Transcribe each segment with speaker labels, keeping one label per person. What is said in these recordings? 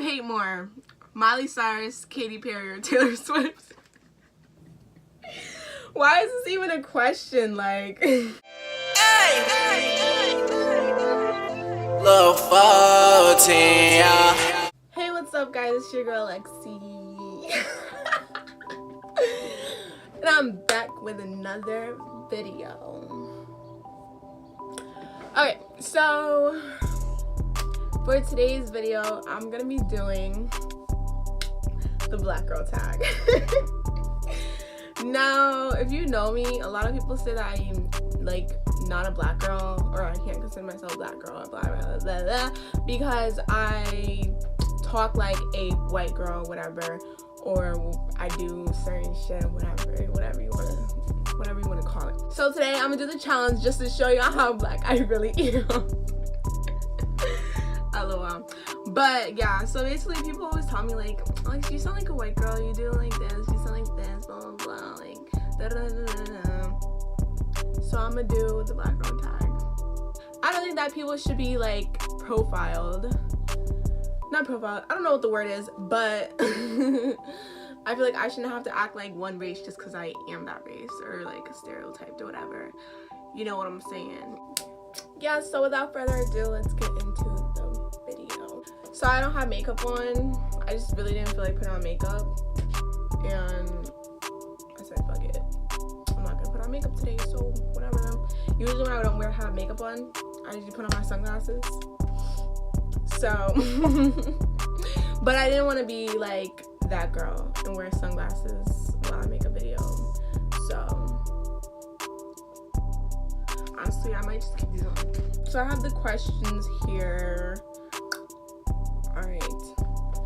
Speaker 1: hate more, Miley Cyrus, Katy Perry, or Taylor Swift? Why is this even a question? Like,
Speaker 2: Lil 14, yeah.
Speaker 1: Hey, what's up, guys? It's your girl Lexi, and I'm back with another video. Okay, so for today's video, I'm gonna be doing the black girl tag. Now, if you know me, a lot of people say that I'm like not a black girl, or I can't consider myself a black girl, or blah blah blah blah, because I talk like a white girl, whatever, or I do certain shit, whatever you want to call it. So today I'm gonna do the challenge just to show you how black I really am. LOL. But yeah, so basically people always tell me like you sound like a white girl, you do like this, you sound like this, blah blah blah, like da da da da da. So I'm gonna do the black girl tag. I don't think that people should be like profiled. Not profiled, I don't know what the word is, but I feel like I shouldn't have to act like one race just because I am that race, or like a stereotype or whatever. You know what I'm saying? Yeah, so without further ado, let's get into the video. So I don't have makeup on. I just really didn't feel like putting on makeup, and I said fuck it, I'm not gonna put on makeup today, so whatever. Usually when I don't have makeup on, I usually put on my sunglasses. So but I didn't want to be like that girl and wear sunglasses while I make a video, so honestly I might just keep these on. So I have the questions here. Alright,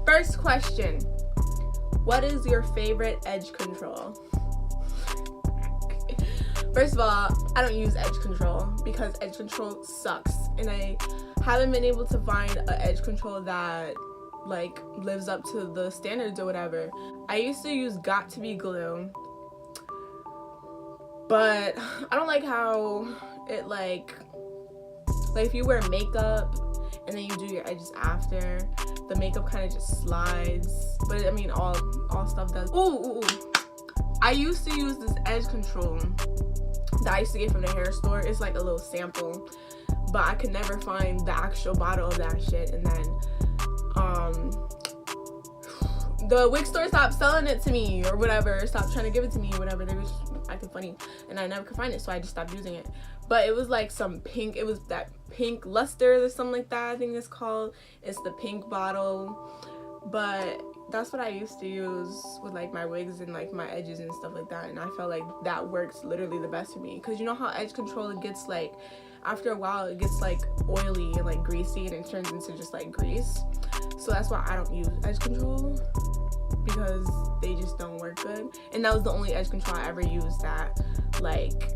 Speaker 1: first question: what is your favorite edge control? First of all, I don't use edge control because edge control sucks, and I haven't been able to find an edge control that like lives up to the standards or whatever. I used to use Got2b glue, but I don't like how it like if you wear makeup and then you do your edges after, the makeup kind of just slides. But I mean, all stuff does. Ooh. I used to use this edge control that I used to get from the hair store. It's like a little sample, but I could never find the actual bottle of that shit. And then the wig store stopped selling it to me or whatever, stopped trying to give it to me or whatever. They was acting funny and I never could find it, so I just stopped using it. But it was like some pink, it was that pink luster or something like that, I think it's called. It's the pink bottle, but that's what I used to use with like my wigs and like my edges and stuff like that, and I felt like that works literally the best for me. Because you know how edge control, it gets like, after a while it gets like oily and like greasy and it turns into just like grease. So that's why I don't use edge control, because they just don't work good. And that was the only edge control I ever used that like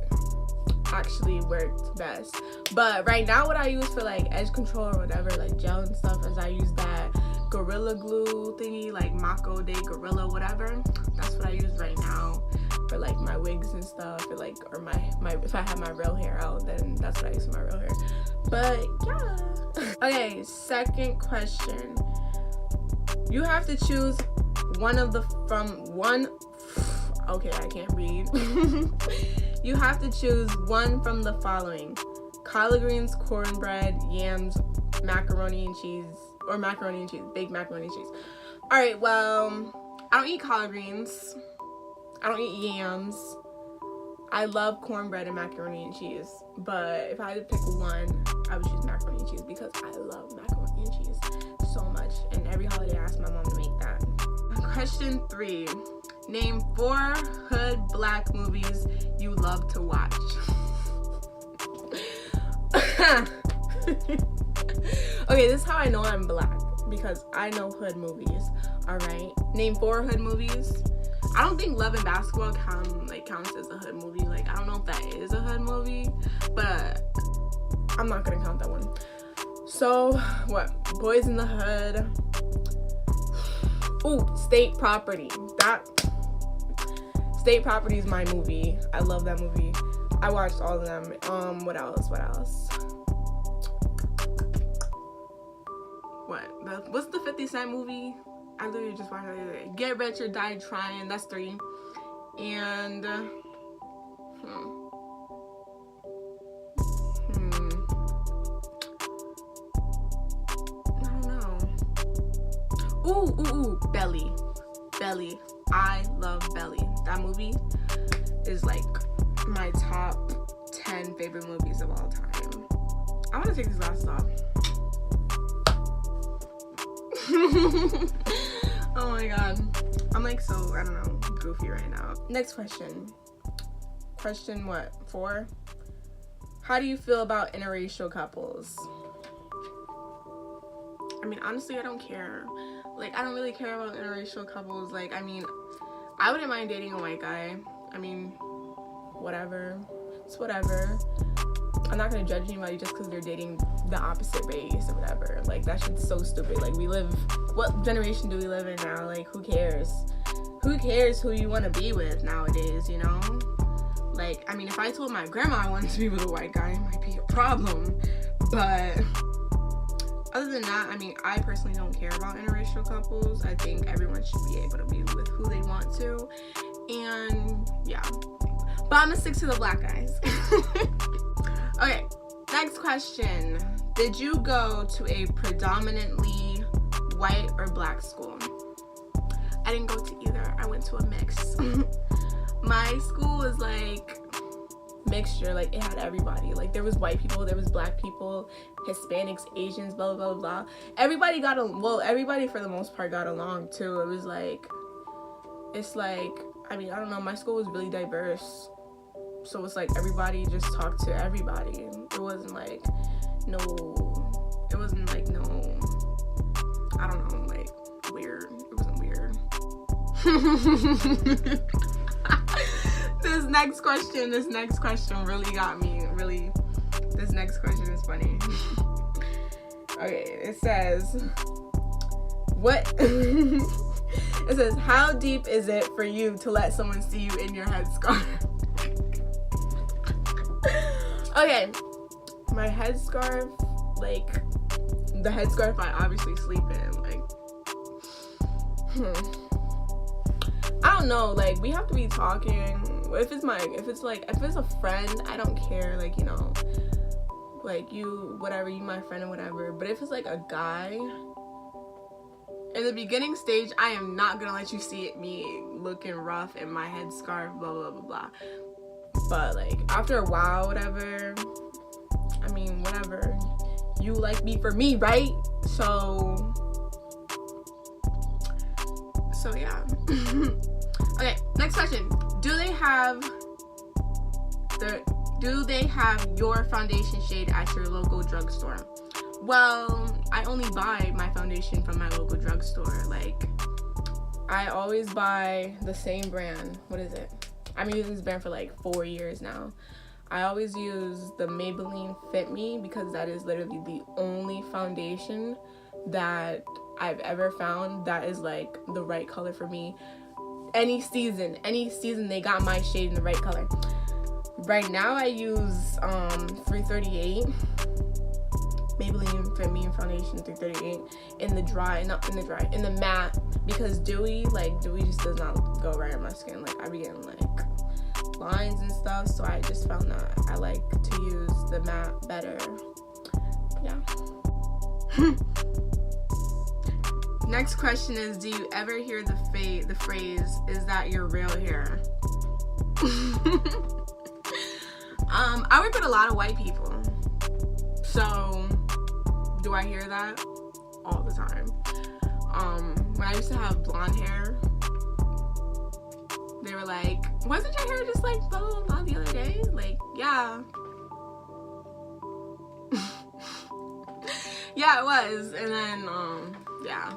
Speaker 1: actually worked best. But right now what I use for like edge control or whatever, like gel and stuff, is I use that Gorilla Glue thingy, like Mako de Gorilla, whatever. That's what I use right now for like my wigs and stuff, or like, or my if I have my real hair out, then that's what I use for my real hair. But yeah. Okay, second question: you have to choose one of the okay, I can't read. You have to choose one from the following: collard greens, cornbread, yams, macaroni and cheese, or macaroni and cheese, baked macaroni and cheese. Alright, well, I don't eat collard greens, I don't eat yams. I love cornbread and macaroni and cheese, but if I had to pick one, I would choose macaroni and cheese because I love macaroni and cheese so much, and every holiday I ask my mom to make that. Question 3: name 4 hood black movies you love to watch. Okay, this is how I know I'm black, because I know hood movies. Alright, name 4 hood movies. I don't think Love and Basketball counts as a hood movie. Like, I don't know if that is a hood movie, but I'm not gonna count that one. So what? Boys in the Hood. Ooh, State Property. State Property is my movie. I love that movie. I watched all of them. What else? what's the 50 Cent movie? I literally just watched it. Get Rich or Die Trying. That's 3. And I don't know. Ooh, Belly. I love Belly. That movie is like my top 10 favorite movies of all time. I want to take these glasses off. Oh my god. I'm like so, I don't know, goofy right now. Next question. Question what? 4? How do you feel about interracial couples? I mean, honestly, I don't care. Like, I don't really care about interracial couples. Like, I mean, I wouldn't mind dating a white guy. I mean, whatever. It's whatever. I'm not gonna judge anybody just because they're dating the opposite race or whatever. Like, that shit's so stupid. Like, what generation do we live in now? Like, who cares? Who cares who you want to be with nowadays, you know? Like, I mean, if I told my grandma I wanted to be with a white guy, it might be a problem. But other than that, I mean, I personally don't care about interracial couples. I think everyone should be able to be with who they want to. And, yeah. But I'm gonna stick to the black guys. Okay, next question. Did you go to a predominantly white or black school? I didn't go to either. I went to a mix. My school was like mixture. Like, it had everybody. Like, there was white people, there was black people, Hispanics, Asians, blah blah blah blah. Everybody everybody for the most part got along too. It was like, it's like, I mean, I don't know, my school was really diverse. So it's like everybody just talked to everybody. It wasn't like no, I don't know, like weird. It wasn't weird. This next question really got me. This next question is funny. Okay, it says, it says, how deep is it for you to let someone see you in your headscarf? Okay, my headscarf, like, the headscarf I obviously sleep in, like, I don't know, like, we have to be talking. If it's a friend, I don't care, like, you know, like, you my friend or whatever. But if it's like a guy, in the beginning stage, I am not gonna let you see me looking rough in my headscarf, blah blah blah blah. But like, after a while, whatever, I mean, whatever, you like me for me, right? So yeah. Okay, next question. Do they have your foundation shade at your local drugstore? Well, I only buy my foundation from my local drugstore. Like, I always buy the same brand. What is it? I've been using this brand for like 4 years now. I always use the Maybelline Fit Me because that is literally the only foundation that I've ever found that is like the right color for me. Any season they got my shade in the right color. Right now I use 338 Maybelline Fit Me foundation 338 in the matte, because dewy just does not go right on my skin. Like, I be getting like lines and stuff, so I just found that I like to use the matte better. Yeah. Next question is, do you ever hear the phrase, is that your real hair? I work with a lot of white people, so do I hear that all the time? When I used to have blonde hair, they were like, wasn't your hair just like blah blah blah the other day? Like, yeah. Yeah, it was. And then yeah.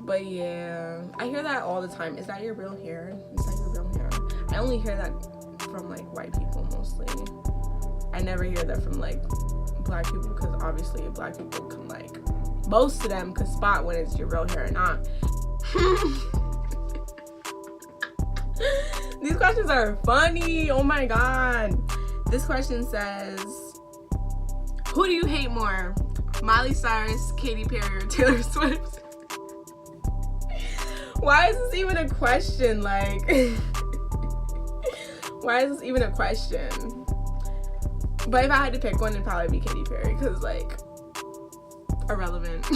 Speaker 1: But yeah, I hear that all the time. Is that your real hair? Is that your real hair? I only hear that from like white people mostly. I never hear that from like black people, because obviously black people can, like, most of them could spot when it's your real hair or not. These questions are funny. Oh my god. This question says, who do you hate more, Miley Cyrus, Katy Perry, or Taylor Swift? Why is this even a question? Like, why is this even a question? But if I had to pick one, it'd probably be Katy Perry, because, like, irrelevant.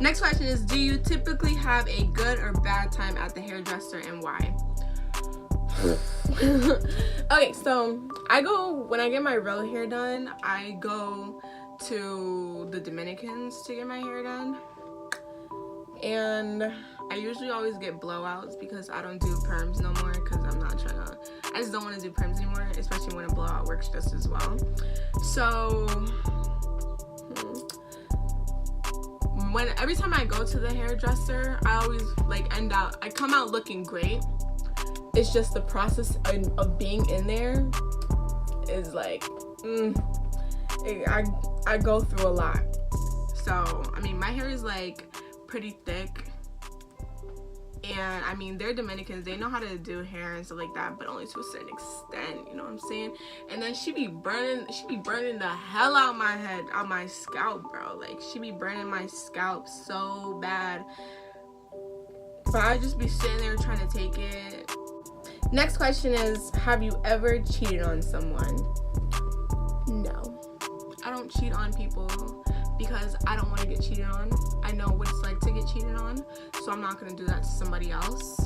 Speaker 1: Next question is, do you typically have a good or bad time at the hairdresser, and why? Okay, so when I get my real hair done, I go to the Dominicans to get my hair done. And I usually always get blowouts because I don't do perms no more, because I just don't want to do perms anymore, especially when a blowout works just as well. So every time I go to the hairdresser, I always I come out looking great. It's just the process of being in there is like, I go through a lot. So, I mean, my hair is like pretty thick. And I mean, they're Dominicans, they know how to do hair and stuff like that, but only to a certain extent, you know what I'm saying? And then she be burning the hell out my head, out my scalp, bro. Like, she be burning my scalp so bad. But I just be sitting there trying to take it. Next question is, have you ever cheated on someone? No. I don't cheat on people because I don't want to get cheated on. I know what it's like to get cheated on, so I'm not going to do that to somebody else.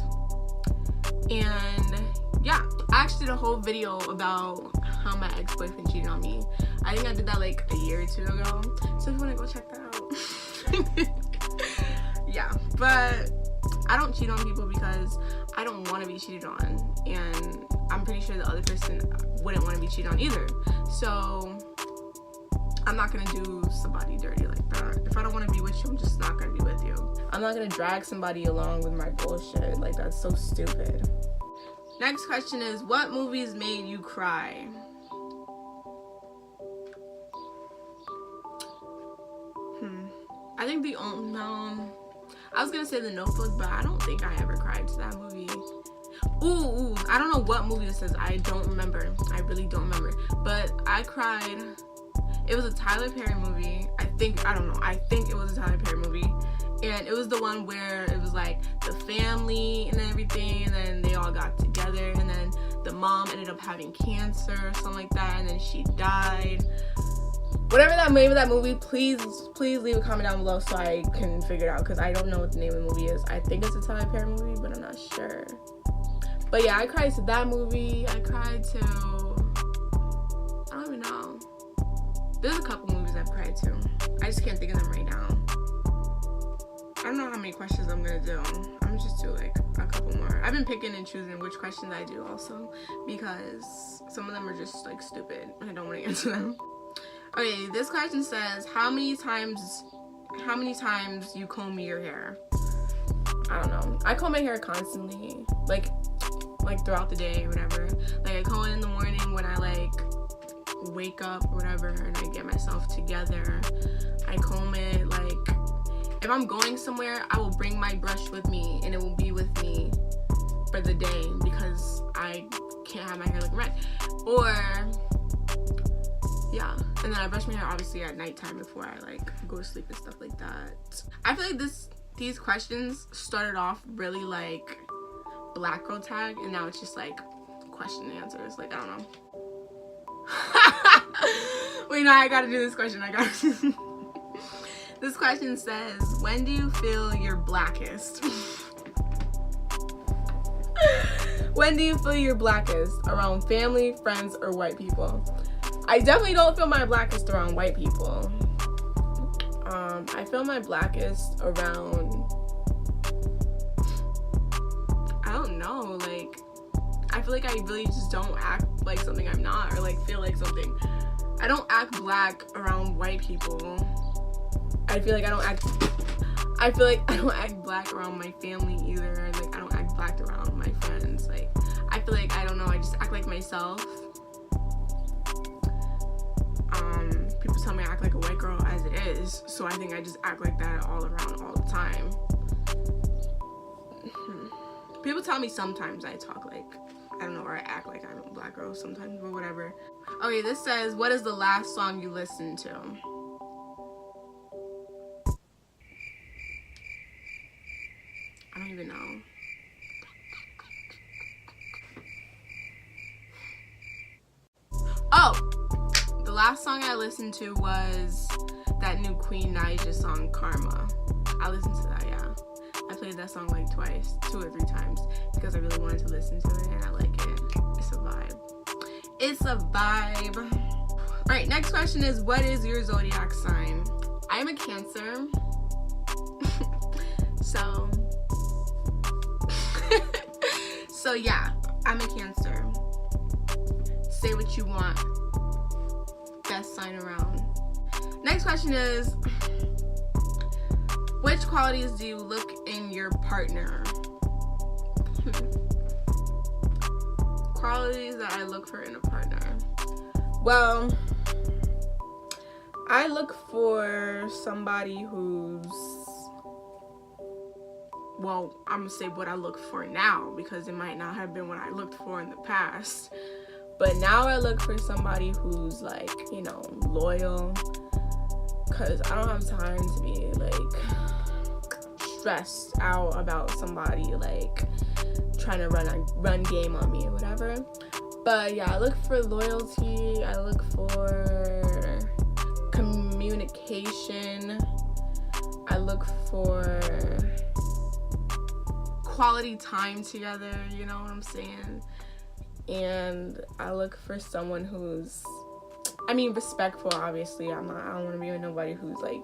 Speaker 1: And yeah, I actually did a whole video about how my ex-boyfriend cheated on me. I think I did that like a year or two ago, so if you want to go check that out. Yeah, but I don't cheat on people because I don't want to be cheated on, and I'm pretty sure the other person wouldn't want to be cheated on either. So I'm not gonna do somebody dirty like that. If I don't want to be with you, I'm just not gonna be with you. I'm not gonna drag somebody along with my bullshit. Like, that's so stupid. Next question is, what movies made you cry? I think I was gonna say The Notebook, but I don't think I ever cried to that movie. Ooh, I don't know what movie this is. I don't remember. I really don't remember. But I cried. It was a Tyler Perry movie. I think it was a Tyler Perry movie. And it was the one where it was like the family and everything, and then they all got together, and then the mom ended up having cancer or something like that, and then she died. Whatever that name of that movie, please leave a comment down below so I can figure it out, because I don't know what the name of the movie is. I think it's a Tyler Perry movie, but I'm not sure. But yeah, I cried to that movie. I cried to, I don't even know. There's a couple movies I've cried to. I just can't think of them right now. I don't know how many questions I'm gonna do. I'm gonna just do like a couple more. I've been picking and choosing which questions I do also, because some of them are just like stupid and I don't want to answer them. Okay, this question says, how many times you comb your hair? I don't know. I comb my hair constantly, like throughout the day or whatever. Like, I comb it in the morning when I like wake up or whatever, and I get myself together. I comb it, like, if I'm going somewhere, I will bring my brush with me, and it will be with me for the day, because I can't have my hair looking red. Or yeah, and then I brush my hair obviously at nighttime before I like go to sleep and stuff like that. I feel like these questions started off really like black girl tag, and now it's just like question and answers. Like, I don't know. Wait, no, I gotta do this question. This question says, when do you feel your blackest? When do you feel your blackest? Around family, friends, or white people? I definitely don't feel my blackest around white people. I feel my blackest around, I don't know, like, I feel like I really just don't act like something I'm not, or like feel like something. I don't act black around white people. I feel like I don't act black around my family either. Like, I don't act black around my friends. Like, I feel like, I don't know, I just act like myself. People tell me I act like a white girl as it is, so I think I just act like that all around all the time. People tell me sometimes I talk like, I don't know, or I act like I'm a black girl sometimes, but whatever. Okay, this says, what is the last song you listened to? I don't even know. Oh, the last song I listened to was that new Queen Naija song, Karma. I listened to that, yeah. I played that song like twice, 2 or 3 times, because I really wanted to listen to it, and I like it. It's a vibe. It's a vibe. All right, next question is, what is your zodiac sign? I am a Cancer. So yeah, I'm a Cancer. Say what you want. Best sign around. Next question is, which qualities do you look in your partner? Qualities that I look for in a partner. Well, I look for somebody who's, well, I'm gonna say what I look for now, because it might not have been what I looked for in the past. But now I look for somebody who's like, you know, loyal, because I don't have time to be like stressed out about somebody like trying to run game on me or whatever. But yeah, I look for loyalty, I look for communication, I look for quality time together, you know what I'm saying? And I look for someone who's, I mean, respectful, obviously. I don't want to be with nobody who's like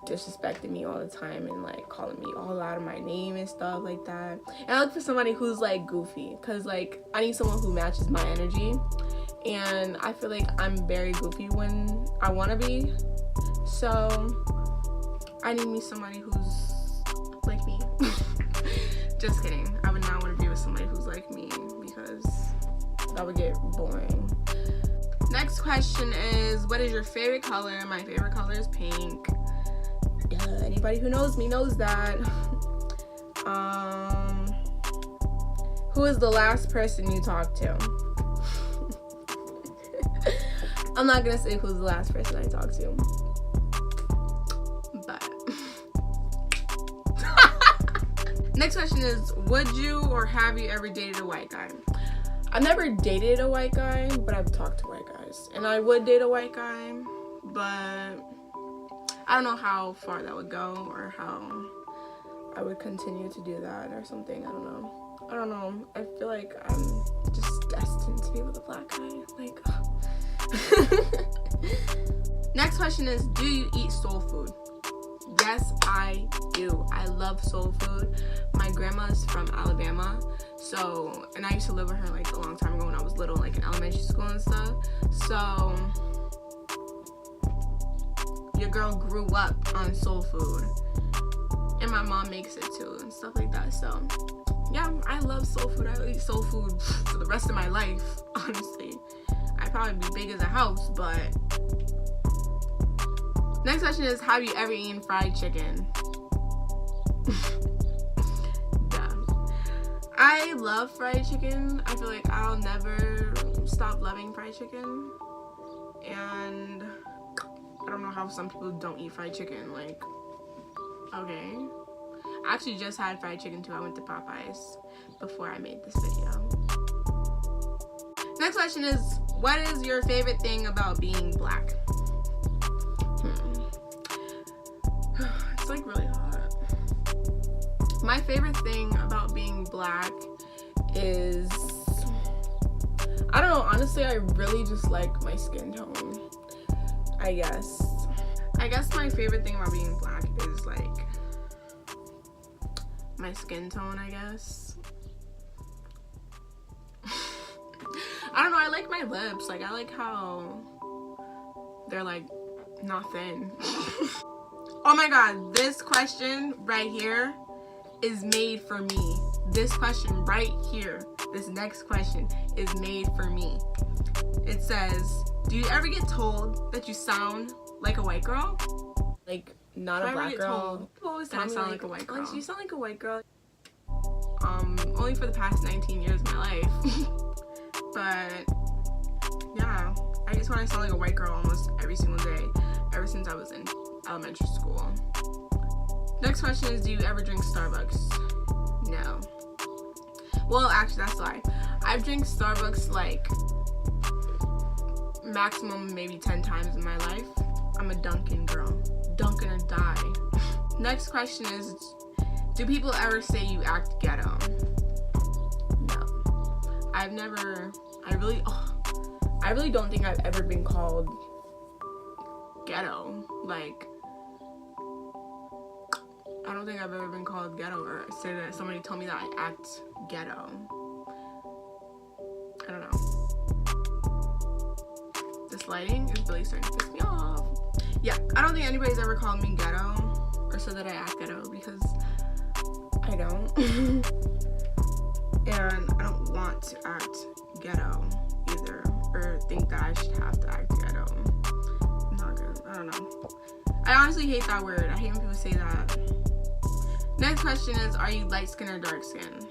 Speaker 1: disrespecting me all the time and like calling me all out of my name and stuff like that. And I look for somebody who's like goofy, because like I need someone who matches my energy, and I feel like I'm very goofy when I want to be. So I need me somebody who's like me. Just kidding. I would not want to be with somebody who's like me, because that would get boring. Next question is, what is your favorite color? My favorite color is pink. Duh, anybody who knows me knows that. Who is the last person you talked to? I'm not gonna say who's the last person I talked to, but next question is, would you or have you ever dated a white guy? I've never dated a white guy, but I've talked to white guys. And I would date a white guy, but I don't know how far that would go or how I would continue to do that or something. I don't know. I feel like I'm just destined to be with a black guy. Like, next question is, do you eat soul food? Yes, I do. I love soul food. My grandma's from Alabama, and I used to live with her like a long time ago when I was little, like in elementary school and stuff. So your girl grew up on soul food, and my mom makes it too and stuff like that. So yeah, I love soul food. I eat soul food for the rest of my life, honestly. I'd probably be big as a house, but next question is, have you ever eaten fried chicken? Yeah. I love fried chicken. I feel like I'll never stop loving fried chicken. And I don't know how some people don't eat fried chicken. Like, okay. I actually just had fried chicken too. I went to Popeyes before I made this video. Next question is, what is your favorite thing about being black? It's like really hot. My favorite thing about being black is, I don't know, honestly, I really just like my skin tone, I guess. My favorite thing about being black is like my skin tone, I guess. I don't know, I like my lips. Like, I like how they're like not thin. Oh my god, this question right here is made for me. This question right here, this next question is made for me. It says, do you ever get told that you sound like a white girl? Like, not a black girl. People always tell me I sound like a white girl. Like, you sound like a white girl. Only for the past 19 years of my life. But yeah, I just want to sound like a white girl almost every single day, ever since I was in elementary school. Next question is, do you ever drink Starbucks? No. Well, actually, that's why. I've drank Starbucks like maximum maybe 10 times in my life. I'm a Dunkin' girl. Dunkin' or die. Next question is, do people ever say you act ghetto? No. I really don't think I've ever been called ghetto. Like, I don't think I've ever been called ghetto or say that somebody told me that I act ghetto. I don't know. This lighting is really starting to piss me off. Yeah, I don't think anybody's ever called me ghetto or said that I act ghetto, because I don't. And I don't want to act ghetto either, or think that I should have to act ghetto. Not good. I don't know. I honestly hate that word. I hate when people say that. Next question is, are you light skin or dark skin?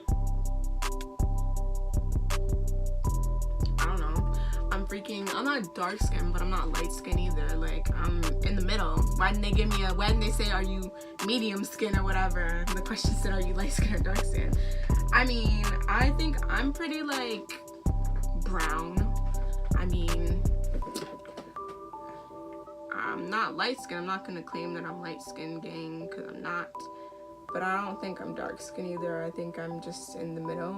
Speaker 1: I don't know. I'm not dark skin, but I'm not light skin either. Like, I'm in the middle. Why didn't they say, are you medium skin or whatever? The question said, are you light skin or dark skin? I mean, I think I'm pretty, like, brown. I mean, I'm not light skin. I'm not gonna claim that I'm light skin, gang, because I'm not. But I don't think I'm dark skin either. I think I'm just in the middle.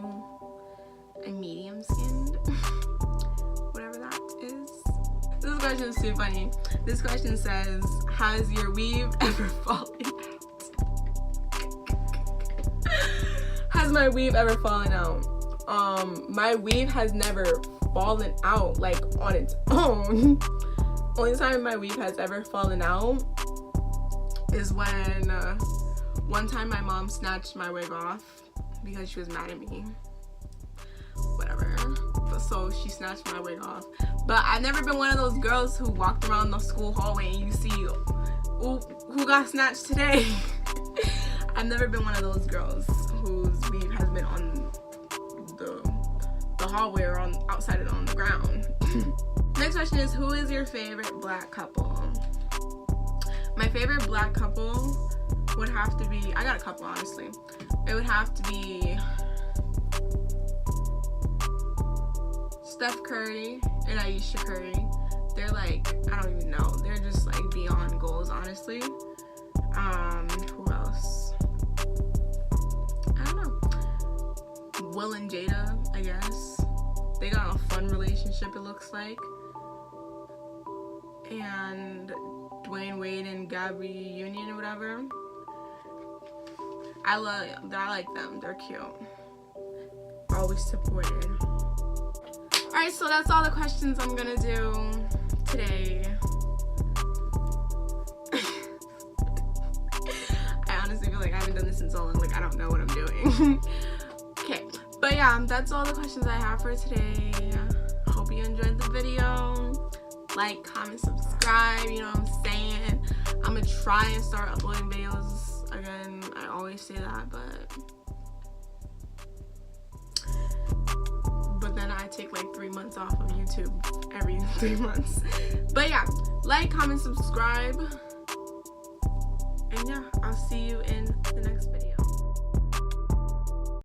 Speaker 1: I'm medium skinned. Whatever that is. This question is too funny. This question says, has your weave ever fallen out? Has my weave ever fallen out? My weave has never fallen out, like, on its own. Only time my weave has ever fallen out is when one time my mom snatched my wig off because she was mad at me. Whatever. So she snatched my wig off. But I've never been one of those girls who walked around the school hallway and you see, ooh, who got snatched today? I've never been one of those girls whose weave has been on the hallway or outside on the ground. Next question is, who is your favorite black couple? My favorite black couple would have to be, I got a couple, honestly. It would have to be Steph Curry and Ayesha Curry. They're like, I don't even know. They're just like beyond goals, honestly. Who else? I don't know. Will and Jada, I guess. They got a fun relationship, it looks like. And Dwayne Wade and Gabby Union or whatever. I like them. They're cute. Always supported. Alright, so that's all the questions I'm gonna do today. I honestly feel like I haven't done this in so long, like I don't know what I'm doing. Okay, but yeah, that's all the questions I have for today. Hope you enjoyed the video. Like, comment, subscribe, you know what I'm saying? I'm gonna try and start uploading videos again. I always say that, but then I take like 3 months off of YouTube every 3 months. But yeah, like, comment, subscribe, and yeah, I'll see you in the next video.